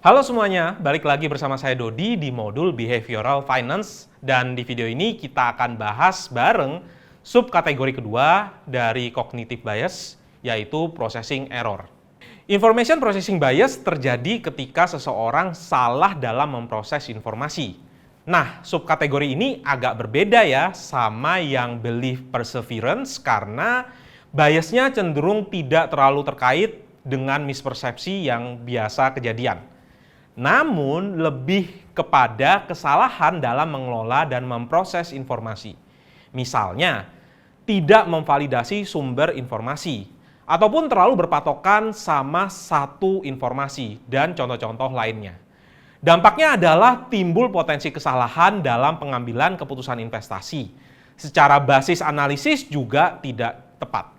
Halo semuanya, balik lagi bersama saya Dodi di modul Behavioral Finance dan di video ini kita akan bahas bareng subkategori kedua dari cognitive bias, yaitu processing error. Information processing bias terjadi ketika seseorang salah dalam memproses informasi. Nah, subkategori ini agak berbeda ya sama yang belief perseverance karena biasnya cenderung tidak terlalu terkait dengan mispersepsi yang biasa kejadian. Namun lebih kepada kesalahan dalam mengelola dan memproses informasi. Misalnya, tidak memvalidasi sumber informasi, ataupun terlalu berpatokan sama satu informasi dan contoh-contoh lainnya. Dampaknya adalah timbul potensi kesalahan dalam pengambilan keputusan investasi. Secara basis analisis juga tidak tepat.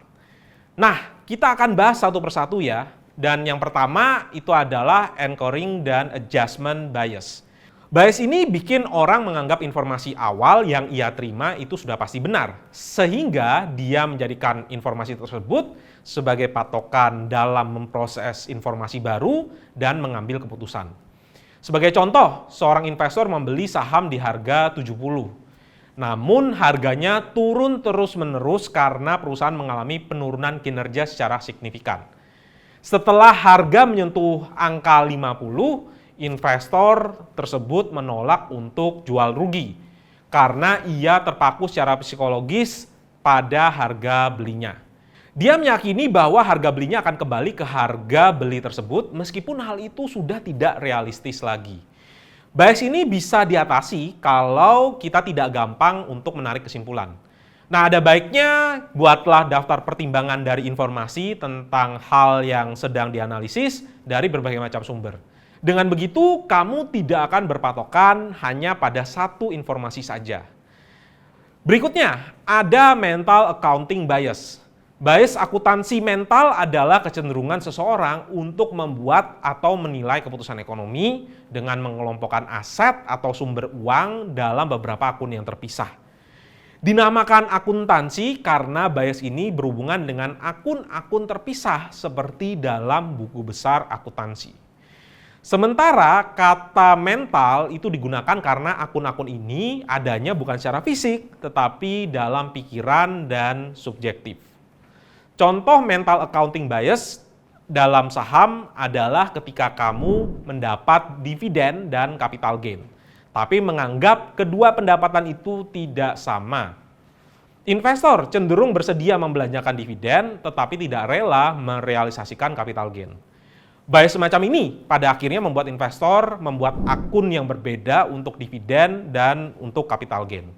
Nah, kita akan bahas satu persatu ya. Dan yang pertama itu adalah anchoring dan adjustment bias. Bias ini bikin orang menganggap informasi awal yang ia terima itu sudah pasti benar. Sehingga dia menjadikan informasi tersebut sebagai patokan dalam memproses informasi baru dan mengambil keputusan. Sebagai contoh, seorang investor membeli saham di harga 70. Namun harganya turun terus-menerus karena perusahaan mengalami penurunan kinerja secara signifikan. Setelah harga menyentuh angka 50, investor tersebut menolak untuk jual rugi karena ia terpaku secara psikologis pada harga belinya. Dia meyakini bahwa harga belinya akan kembali ke harga beli tersebut meskipun hal itu sudah tidak realistis lagi. Bias ini bisa diatasi kalau kita tidak gampang untuk menarik kesimpulan. Nah, ada baiknya buatlah daftar pertimbangan dari informasi tentang hal yang sedang dianalisis dari berbagai macam sumber. Dengan begitu, kamu tidak akan berpatokan hanya pada satu informasi saja. Berikutnya, ada mental accounting bias. Bias akuntansi mental adalah kecenderungan seseorang untuk membuat atau menilai keputusan ekonomi dengan mengelompokkan aset atau sumber uang dalam beberapa akun yang terpisah. Dinamakan akuntansi karena bias ini berhubungan dengan akun-akun terpisah seperti dalam buku besar akuntansi. Sementara kata mental itu digunakan karena akun-akun ini adanya bukan secara fisik tetapi dalam pikiran dan subjektif. Contoh mental accounting bias dalam saham adalah ketika kamu mendapat dividen dan capital gain, tapi menganggap kedua pendapatan itu tidak sama. Investor cenderung bersedia membelanjakan dividen tetapi tidak rela merealisasikan capital gain. Bias semacam ini pada akhirnya membuat investor membuat akun yang berbeda untuk dividen dan untuk capital gain.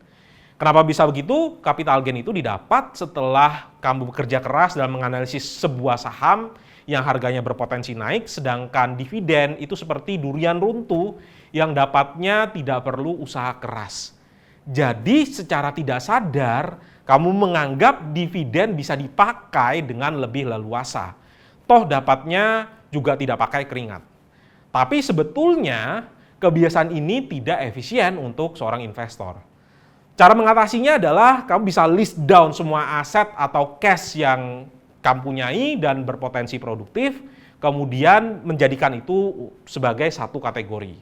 Kenapa bisa begitu? Capital gain itu didapat setelah kamu bekerja keras dalam menganalisis sebuah saham yang harganya berpotensi naik, sedangkan dividen itu seperti durian runtuh yang dapatnya tidak perlu usaha keras. Jadi secara tidak sadar, kamu menganggap dividen bisa dipakai dengan lebih leluasa. Toh dapatnya juga tidak pakai keringat. Tapi sebetulnya kebiasaan ini tidak efisien untuk seorang investor. Cara mengatasinya adalah kamu bisa list down semua aset atau cash yang kamu punyai dan berpotensi produktif, kemudian menjadikan itu sebagai satu kategori.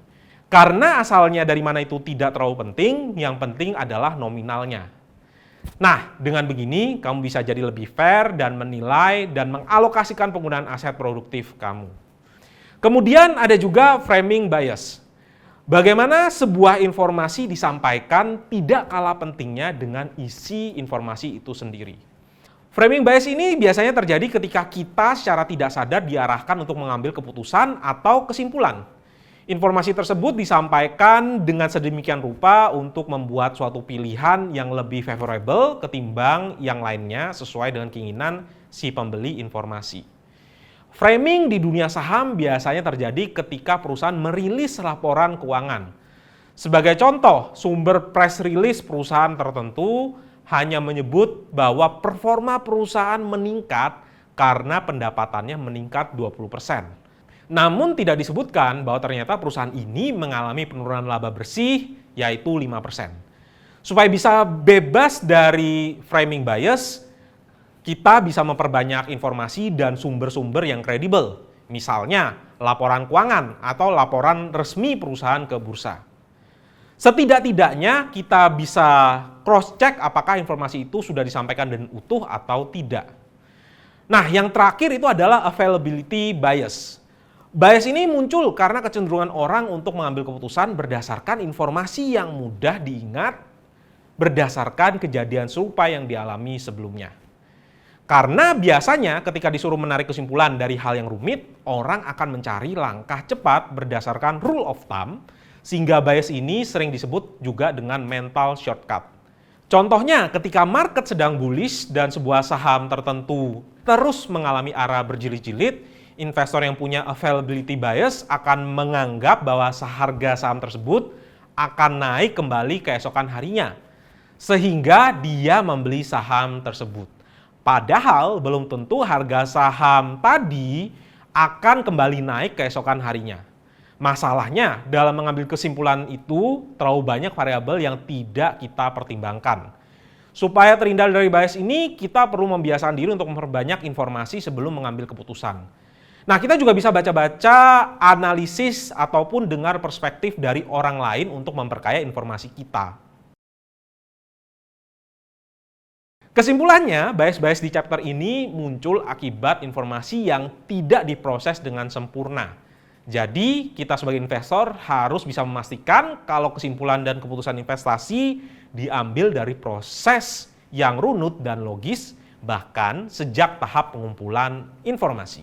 Karena asalnya dari mana itu tidak terlalu penting, yang penting adalah nominalnya. Nah, dengan begini kamu bisa jadi lebih fair dan menilai dan mengalokasikan penggunaan aset produktif kamu. Kemudian ada juga framing bias. Bagaimana sebuah informasi disampaikan tidak kalah pentingnya dengan isi informasi itu sendiri. Framing bias ini biasanya terjadi ketika kita secara tidak sadar diarahkan untuk mengambil keputusan atau kesimpulan. Informasi tersebut disampaikan dengan sedemikian rupa untuk membuat suatu pilihan yang lebih favorable ketimbang yang lainnya sesuai dengan keinginan si pembeli informasi. Framing di dunia saham biasanya terjadi ketika perusahaan merilis laporan keuangan. Sebagai contoh, sumber press release perusahaan tertentu hanya menyebut bahwa performa perusahaan meningkat karena pendapatannya meningkat 20%. Namun tidak disebutkan bahwa ternyata perusahaan ini mengalami penurunan laba bersih yaitu 5%. Supaya bisa bebas dari framing bias, kita bisa memperbanyak informasi dan sumber-sumber yang kredibel Misalnya, laporan keuangan atau laporan resmi perusahaan ke bursa. Setidak-tidaknya kita bisa cross-check apakah informasi itu sudah disampaikan dengan utuh atau tidak. Nah, yang terakhir itu adalah availability bias. Bias ini muncul karena kecenderungan orang untuk mengambil keputusan berdasarkan informasi yang mudah diingat berdasarkan kejadian serupa yang dialami sebelumnya. Karena biasanya ketika disuruh menarik kesimpulan dari hal yang rumit, orang akan mencari langkah cepat berdasarkan rule of thumb, sehingga bias ini sering disebut juga dengan mental shortcut. Contohnya ketika market sedang bullish dan sebuah saham tertentu terus mengalami arah berjilid-jilid, investor yang punya availability bias akan menganggap bahwa harga saham tersebut akan naik kembali keesokan harinya, sehingga dia membeli saham tersebut. Padahal belum tentu harga saham tadi akan kembali naik keesokan harinya. Masalahnya dalam mengambil kesimpulan itu terlalu banyak variabel yang tidak kita pertimbangkan. Supaya terhindar dari bias ini, kita perlu membiasakan diri untuk memperbanyak informasi sebelum mengambil keputusan. Nah, kita juga bisa baca-baca, analisis, ataupun dengar perspektif dari orang lain untuk memperkaya informasi kita. Kesimpulannya, bias-bias di chapter ini muncul akibat informasi yang tidak diproses dengan sempurna. Jadi, kita sebagai investor harus bisa memastikan kalau kesimpulan dan keputusan investasi diambil dari proses yang runut dan logis, bahkan sejak tahap pengumpulan informasi.